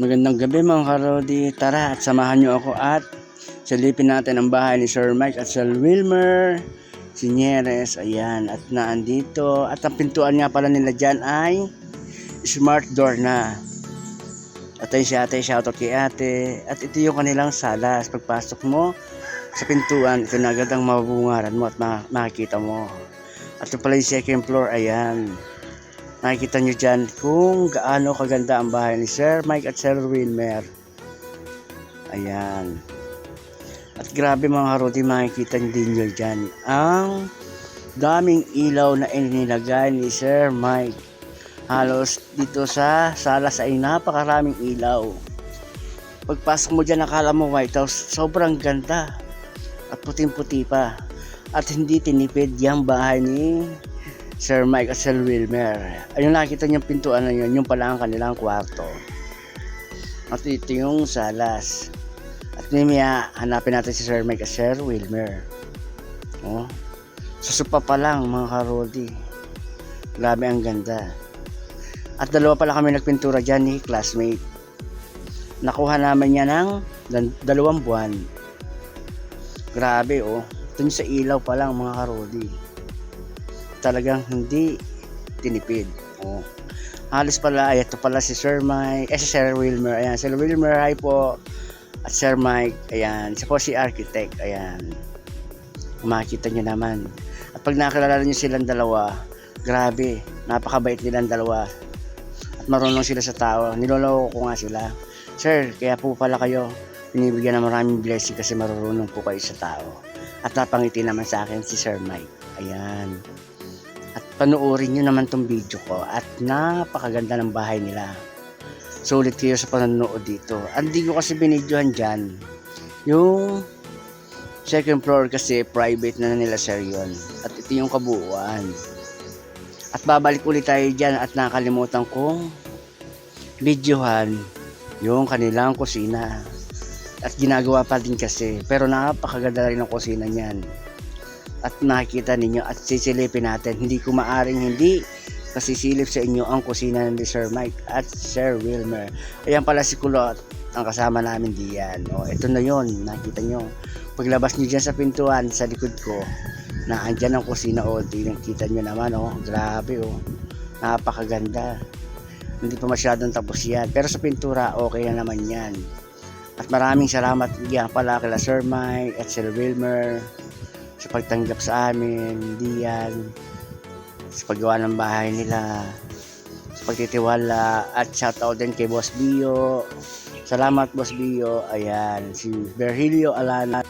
Magandang gabi mga karodi. Tara at samahan nyo ako at silipin natin ang bahay ni Sir Mike at Sir Wilmer Sinyeres. Ayan, at naandito. At ang pintuan nga pala nila dyan ay smart door na. At ayun si ate, shoutout kay ate. At ito yung kanilang salas. Pagpasok mo sa pintuan, ito na agad ang mabubungaran mo at makikita mo. At ito pala yung second floor, ayan. Nakikita nyo dyan kung gaano kaganda ang bahay ni Sir Mike at Sir Wilmer. Ayan. At grabe mga karodi, makikita din nyo dyan ang daming ilaw na inilagay ni Sir Mike. Halos dito sa salas ay napakaraming ilaw. Pagpasok mo dyan, nakala mo White House, sobrang ganda. At puting-puti pa. At hindi tinipid yung bahay ni Sir Mike at Sir Wilmer. Ayun, nakita niyong pintuan na yun, yung pala ang kanilang kwarto. At ito yung salas. At nimaya, hanapin natin si Sir Mike at Sir Wilmer. Oh, susupa pa lang mga karodi. Grabe ang ganda. At dalawa pala kami nagpintura dyan ni classmate. Nakuha naman niya ng 2 buwan. Grabe oh. Ito sa ilaw pa lang mga karodi. Talagang hindi tinipid. Oh. Halos pala, ay ito pala si Sir Mike, si Sir Wilmer. Ayan, Sir Wilmer, hi po. At Sir Mike, ayan, siya po si architect. Ayan. Makikita nyo naman. At pag nakilala nyo silang dalawa, grabe, napakabait nilang dalawa. At marunong sila sa tao. Niloloko ko nga sila. Sir, kaya po pala kayo binibigyan ng maraming blessing kasi marunong po kayo sa tao. At napangiti naman sa akin si Sir Mike. Ayan. At panuorin nyo naman tong video ko at napakaganda ng bahay nila. Sulit kayo sa panonood dito. Hindi ko kasi binidyohan dyan yung second floor kasi private na nila sir yun. At ito yung kabuuan. At babalik ulit tayo dyan at nakalimutan kong videohan yung kanilang kusina. At ginagawa pa din kasi. Pero napakaganda rin ang kusina niyan. At nakikita ninyo at sisilipin natin. Hindi ko maaring hindi pasisilip sa inyo ang kusina ni Sir Mike at Sir Wilmer. Ayan pala si Kulot, ang kasama namin diyan. O, ito na yon, nakita nyo. Paglabas nyo dyan sa pintuan, sa likod ko, na andyan ang kusina. O, nakita nyo naman, o, grabe, o. Napakaganda. Hindi pa masyadong tapos yan. Pero sa pintura, okay na naman yan. At maraming salamat yan pala kila Sir Mike at Sir Wilmer sa pagtanggap sa amin, diyan, sa paggawa ng bahay nila, sa pagtitiwala, at shoutout din kay Boss Bio. Salamat Boss Bio. Ayan, si Virgilio Alana.